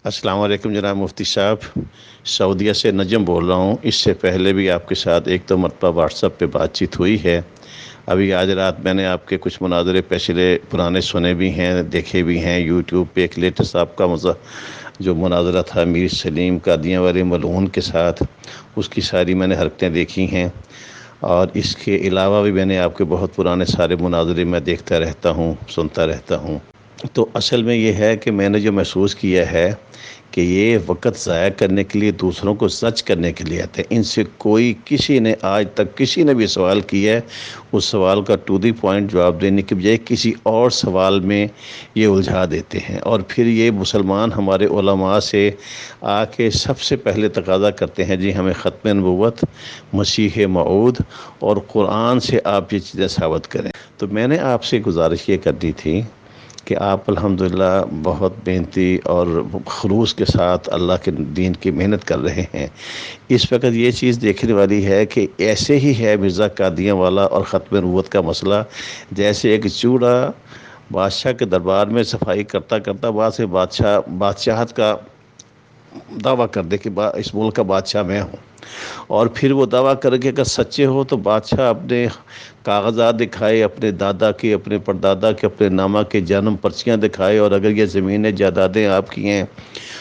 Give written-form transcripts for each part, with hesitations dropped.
السلام علیکم جناب مفتی صاحب، سعودیہ سے نجم بول رہا ہوں۔ اس سے پہلے بھی آپ کے ساتھ ایک دو مرتبہ واٹس ایپ پہ بات چیت ہوئی ہے۔ ابھی آج رات میں نے آپ کے کچھ مناظرے پچھلے پرانے سنے بھی ہیں، دیکھے بھی ہیں۔ یوٹیوب پہ ایک لیٹسٹ آپ کا جو مناظرہ تھا میر سلیم قادیاں والے ملعون کے ساتھ، اس کی ساری میں نے حرکتیں دیکھی ہیں۔ اور اس کے علاوہ بھی میں نے آپ کے بہت پرانے سارے مناظرے میں دیکھتا رہتا ہوں، سنتا رہتا ہوں۔ تو اصل میں یہ ہے کہ میں نے جو محسوس کیا ہے کہ یہ وقت ضائع کرنے کے لیے، دوسروں کو سچ کرنے کے لیے آتے ہیں۔ ان سے کسی نے آج تک کسی نے بھی سوال کیا ہے، اس سوال کا ٹو دی پوائنٹ جواب دینے کے بجائے کسی اور سوال میں یہ الجھا دیتے ہیں۔ اور پھر یہ مسلمان ہمارے علماء سے آ کے سب سے پہلے تقاضا کرتے ہیں، جی ہمیں ختم نبوت، مسیح موعود اور قرآن سے آپ یہ چیزیں ثابت کریں۔ تو میں نے آپ سے گزارش یہ کرنی تھی کہ آپ الحمدللہ بہت محنتی اور خلوص کے ساتھ اللہ کے دین کی محنت کر رہے ہیں۔ اس وقت یہ چیز دیکھنے والی ہے کہ ایسے ہی ہے مرزا قادیاں والا اور ختم نبوت کا مسئلہ، جیسے ایک چوڑا بادشاہ کے دربار میں صفائی کرتا کرتا بعد سے بادشاہت کا دعویٰ کر دے کہ اس ملک کا بادشاہ میں ہوں، اور پھر وہ دعویٰ کر کے اگر سچے ہو تو بادشاہ اپنے کاغذات دکھائے، اپنے دادا کے، اپنے پردادا کے، اپنے نامہ کے جنم پرچیاں دکھائے، اور اگر یہ زمینیں جائیدادیں آپ کی ہیں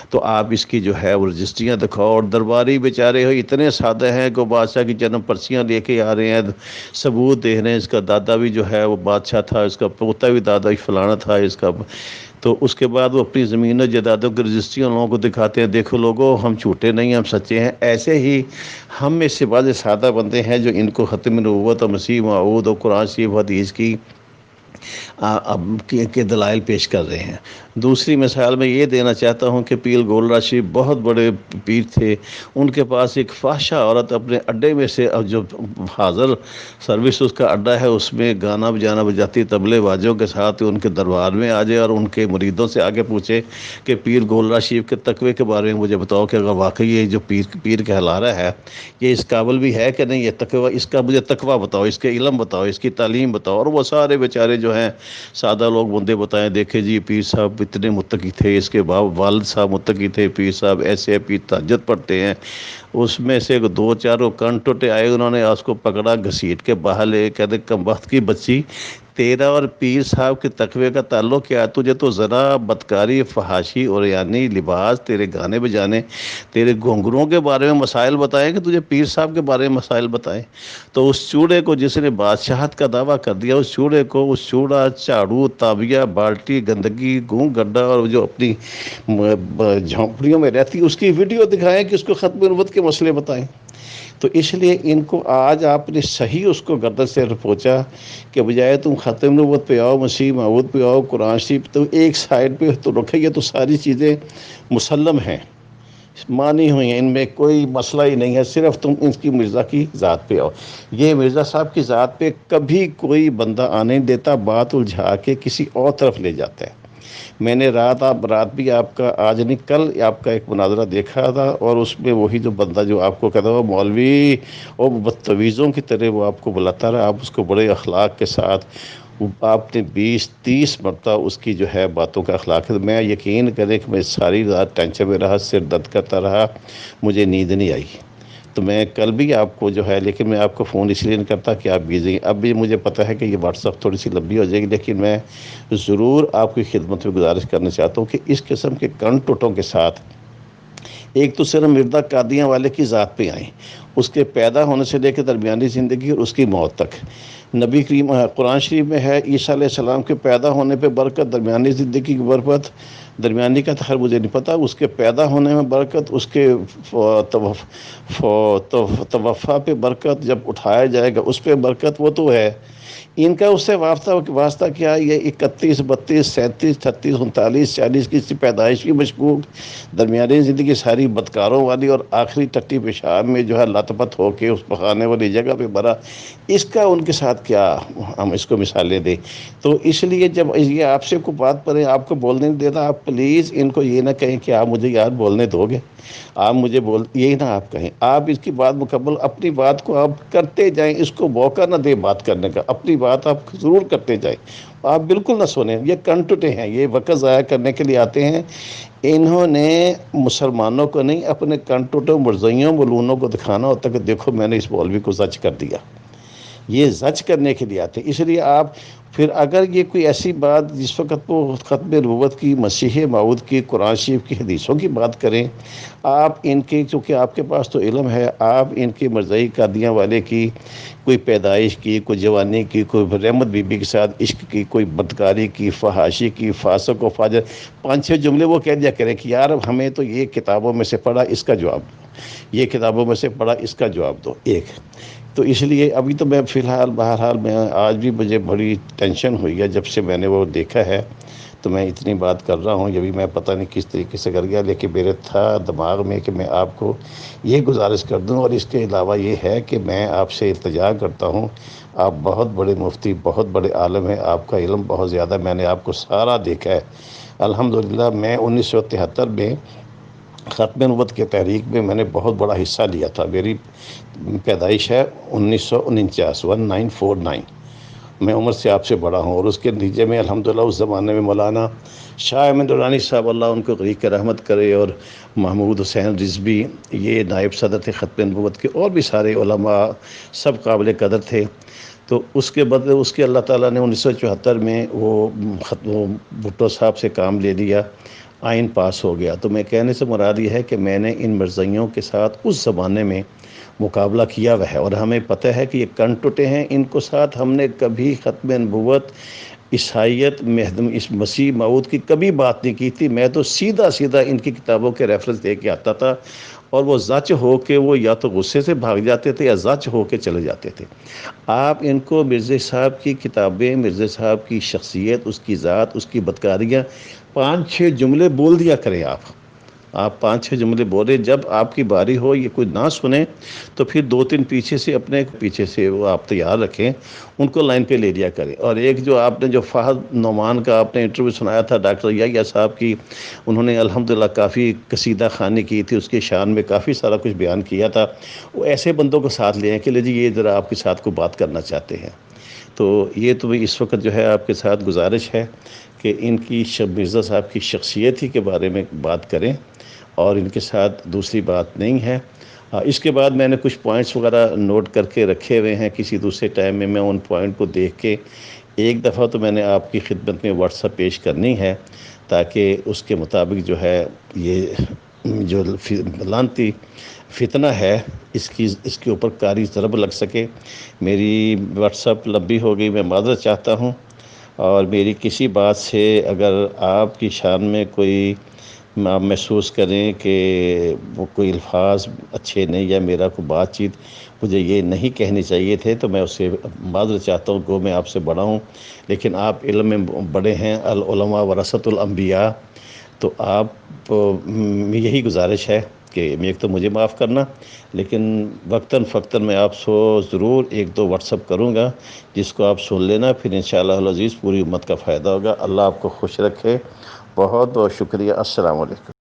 تو آپ اس کی جو ہے وہ رجسٹریاں دکھاؤ۔ اور درباری بیچارے اتنے سادہ ہیں کہ وہ بادشاہ کی جنم پرچیاں لے کے آ رہے ہیں، ثبوت دے رہے ہیں، اس کا دادا بھی جو ہے وہ بادشاہ تھا، اس کا پوتا بھی دادا فلانا تھا، اس کا۔ تو اس کے بعد وہ اپنی زمین و جائیدادوں کی رجسٹریاں لوگوں کو دکھاتے ہیں، دیکھو لوگوں ہم جھوٹے نہیں، ہم سچے ہیں۔ ایسے ہی ہم میں سے بعض سادہ بندے ہیں جو ان کو ختم نبوت اور مسیح موعود اور قرآن شریف حدیث کے دلائل پیش کر رہے ہیں۔ دوسری مثال میں یہ دینا چاہتا ہوں کہ پیر گول راج شریف بہت بڑے پیر تھے، ان کے پاس ایک فحشہ عورت اپنے اڈے میں سے، جو حاضر سروس اس کا اڈا ہے، اس میں گانا بجانا بجاتی طبلے بازوں کے ساتھ ان کے دربار میں آ جائے اور ان کے مریدوں سے آگے پوچھے کہ پیر گول راج شریف کے تقوی کے بارے میں مجھے بتاؤ کہ اگر واقعی یہ جو پیر کہلا رہا ہے یہ اس قابل بھی ہے کہ نہیں، یہ تقوی، اس کا مجھے تقوی بتاؤ، اس کے علم بتاؤ، اس کی تعلیم بتاؤ۔ اور وہ سارے بیچارے جو ہیں سادہ لوگ بندے بتائیں، دیکھے جی پیر صاحب اتنے متقی تھے، اس کے والد صاحب متقی تھے، پیر صاحب ایسے، پیر تہجد پڑھتے ہیں۔ اس میں سے دو چاروں کن ٹوٹے آئے، انہوں نے اس کو پکڑا، گھسیٹ کے باہر لے، کہتے کم بخت کی بچی، تیرا اور پیر صاحب کے تقوی کا تعلق کیا ہے؟ تجھے تو ذرا بدکاری، فحاشی اور یعنی لباس، تیرے گانے بجانے، تیرے گھنگروں کے بارے میں مسائل بتائیں کہ تجھے پیر صاحب کے بارے میں مسائل بتائیں؟ تو اس چوڑے کو جس نے بادشاہت کا دعویٰ کر دیا، اس چوڑا جھاڑو، تابیہ، بالٹی، گندگی، گڈھا، اور جو اپنی جھونپڑیوں میں رہتی اس کی ویڈیو دکھائیں کہ اس کو ختم نبوت کے مسئلے بتائیں۔ تو اس لیے ان کو آج آپ نے صحیح اس کو گردن سے پہنچا کہ بجائے تم ختم نبوت پہ آؤ، مسیح موعود پہ آؤ، قرآن شریف، تو ایک سائڈ پہ تو رکھے، یہ تو ساری چیزیں مسلم ہیں، مانی ہوئی ہیں، ان میں کوئی مسئلہ ہی نہیں ہے، صرف تم ان کی مرزا کی ذات پہ آؤ۔ یہ مرزا صاحب کی ذات پہ کبھی کوئی بندہ آنے نہیں دیتا، بات الجھا کے کسی اور طرف لے جاتا ہے۔ میں نے رات بھی آپ کا، آج نہیں کل آپ کا ایک مناظرہ دیکھا تھا، اور اس میں وہی جو بندہ جو آپ کو کہتا وہ مولوی، اور بدتمیزوں کی طرح وہ آپ کو بلاتا رہا، آپ اس کو بڑے اخلاق کے ساتھ، آپ نے 20-30 مرتبہ اس کی جو ہے باتوں کا اخلاق ہے۔ میں یقین کریں کہ میں ساری رات ٹینشن میں رہا، سر درد کرتا رہا، مجھے نیند نہیں آئی۔ تو میں کل بھی آپ کو جو ہے، لیکن میں آپ کو فون اس لیے نہیں کرتا کہ آپ بزی ہیں۔ اب بھی مجھے پتہ ہے کہ یہ واٹس ایپ تھوڑی سی لمبی ہو جائے گی، لیکن میں ضرور آپ کی خدمت میں گزارش کرنا چاہتا ہوں کہ اس قسم کے کن ٹوٹوں کے ساتھ ایک تو صرف مرزا قادیاں والے کی ذات پہ آئیں، اس کے پیدا ہونے سے لے کے درمیانی زندگی اور اس کی موت تک۔ نبی کریم قرآن شریف میں ہے عیسیٰ علیہ السلام کے پیدا ہونے پہ برکت، درمیانی زندگی کی برکت، درمیانی کا تو خیر مجھے نہیں پتہ، اس کے پیدا ہونے میں برکت، اس کے توفا پہ برکت، جب اٹھایا جائے گا اس پہ برکت، وہ تو ہے۔ ان کا اس سے واسطہ کیا؟ یہ 31، 32، 37، 38، 39، 40 کی پیدائش کی مشکوک، درمیانی زندگی ساری بدکاروں والی، اور آخری ٹٹی پیشاب میں جو ہے لت پت ہو کے اس پخانے والی جگہ پہ مرا۔ اس کا ان کے ساتھ کیا ہم اس کو مثالیں دیں؟ تو اس لیے جب یہ آپ سے کوئی بات پڑے، آپ کو بولنے نہیں دیتا، آپ پلیز ان کو یہ نہ کہیں کہ آپ مجھے یار بولنے دو گے، آپ مجھے یہی نہ آپ کہیں، آپ اس کی بات مکمل، اپنی بات کو آپ کرتے جائیں، اس کو موقع نہ دیں بات کرنے کا، اپنی بات آپ ضرور کرتے جائیں، آپ بالکل نہ سنیں، یہ کنٹوٹے ہیں، یہ وقت ضائع کرنے کے لیے آتے ہیں۔ انہوں نے مسلمانوں کو نہیں، اپنے کنٹوٹوں مرزیوں ملونوں کو دکھانا ہوتا کہ دیکھو میں نے اس مولوی کو زج کر دیا، یہ زج کرنے کے لیے آتے ہیں۔ اس لیے آپ پھر اگر یہ کوئی ایسی بات جس وقت وہ ختم نبوت کی، مسیح موعود کی، قرآن شریف کی حدیثوں کی بات کریں، آپ ان کے، چونکہ آپ کے پاس تو علم ہے، آپ ان کی مرزائی قادیاں والے کی کوئی پیدائش کی، کوئی جوانی کی، کوئی رحمت بی بی کے ساتھ عشق کی، کوئی بدکاری کی، فحاشی کی، فاسق و فاجر، 5-6 جملے وہ کہہ دیا کریں کہ یار ہمیں تو یہ کتابوں میں سے پڑھا، اس کا جواب دو، یہ کتابوں میں سے پڑھا، اس کا جواب دو ایک۔ تو اس لیے ابھی تو میں فی الحال بہرحال میں آج بھی مجھے بڑی ٹینشن ہوئی ہے جب سے میں نے وہ دیکھا ہے، تو میں اتنی بات کر رہا ہوں، یہ بھی میں پتہ نہیں کس طریقے سے کر گیا، لیکن میرے تھا دماغ میں کہ میں آپ کو یہ گزارش کر دوں۔ اور اس کے علاوہ یہ ہے کہ میں آپ سے التجا کرتا ہوں، آپ بہت بڑے مفتی، بہت بڑے عالم ہیں، آپ کا علم بہت زیادہ، میں نے آپ کو سارا دیکھا ہے الحمدللہ۔ میں 1973 میں ختم نبوت کے تحریک میں نے بہت بڑا حصہ لیا تھا۔ میری پیدائش ہے 1949، 1949، میں عمر سے آپ سے بڑا ہوں، اور اس کے نتیجے میں الحمدللہ اس زمانے میں مولانا شاہ احمد درانی صاحب، اللہ ان کو غریق رحمت کرے، اور محمود حسین رضوی، یہ نائب صدر تھے ختم نبوت کے، اور بھی سارے علماء سب قابل قدر تھے۔ تو اس کے بعد اس کے اللہ تعالیٰ نے 1974 میں وہ بھٹو صاحب سے کام لے لیا، آئین پاس ہو گیا۔ تو میں کہنے سے مراد یہ ہے کہ میں نے ان مرزائیوں کے ساتھ اس زمانے میں مقابلہ کیا ہوا ہے، اور ہمیں پتہ ہے کہ یہ کنٹوٹے ہیں، ان کو ساتھ ہم نے کبھی ختم نبوت، عیسائیت، اس مسیح موعود کی کبھی بات نہیں کی تھی۔ میں تو سیدھا ان کی کتابوں کے ریفرنس دے کے آتا تھا، اور وہ زچ ہو کے وہ یا تو غصے سے بھاگ جاتے تھے یا زچ ہو کے چلے جاتے تھے۔ آپ ان کو مرزا صاحب کی کتابیں، مرزا صاحب کی شخصیت، اس کی ذات، اس کی بدکاریاں 5-6 جملے بول دیا کریں۔ آپ 5-6 جملے بولیں، جب آپ کی باری ہو یہ کوئی نہ سنیں تو پھر 2-3 پیچھے سے وہ آپ تیار رکھیں، ان کو لائن پہ لے لیا کریں۔ اور ایک جو آپ نے جو فہد نعمان کا آپ نے انٹرویو سنایا تھا ڈاکٹر یحییٰ صاحب کی، انہوں نے الحمدللہ کافی قصیدہ خوانی کی تھی، اس کے شان میں کافی سارا کچھ بیان کیا تھا۔ وہ ایسے بندوں کو ساتھ لے ہیں کہ لے جی یہ ذرا آپ کے ساتھ کوئی بات کرنا چاہتے ہیں۔ تو یہ تو اس وقت جو ہے آپ کے ساتھ گزارش ہے کہ ان کی مرزا صاحب کی شخصیت ہی کے بارے میں بات کریں، اور ان کے ساتھ دوسری بات نہیں ہے۔ اس کے بعد میں نے کچھ پوائنٹس وغیرہ نوٹ کر کے رکھے ہوئے ہیں، کسی دوسرے ٹائم میں ان پوائنٹ کو دیکھ کے ایک دفعہ تو میں نے آپ کی خدمت میں واٹس ایپ پیش کرنی ہے، تاکہ اس کے مطابق جو ہے یہ جو لانتی فتنہ ہے اس کے اوپر کاری ضرب لگ سکے۔ میری واٹس ایپ لمبی ہو گئی، میں معذرت چاہتا ہوں، اور میری کسی بات سے اگر آپ کی شان میں کوئی آپ محسوس کریں کہ وہ کوئی الفاظ اچھے نہیں، یا میرا کوئی بات چیت مجھے یہ نہیں کہنی چاہیے تھے، تو میں اس سے معذرت چاہتا ہوں، گو میں آپ سے بڑا ہوں، لیکن آپ علم میں بڑے ہیں، العلماء ورثۃ الانبیاء۔ تو آپ یہی گزارش ہے کہ ایک تو مجھے معاف کرنا، لیکن وقتاً فوقتاً میں آپ سے ضرور 1-2 واٹس ایپ کروں گا، جس کو آپ سن لینا، پھر انشاءاللہ العزیز پوری امت کا فائدہ ہوگا۔ اللہ آپ کو خوش رکھے، بہت بہت شکریہ۔ السلام علیکم۔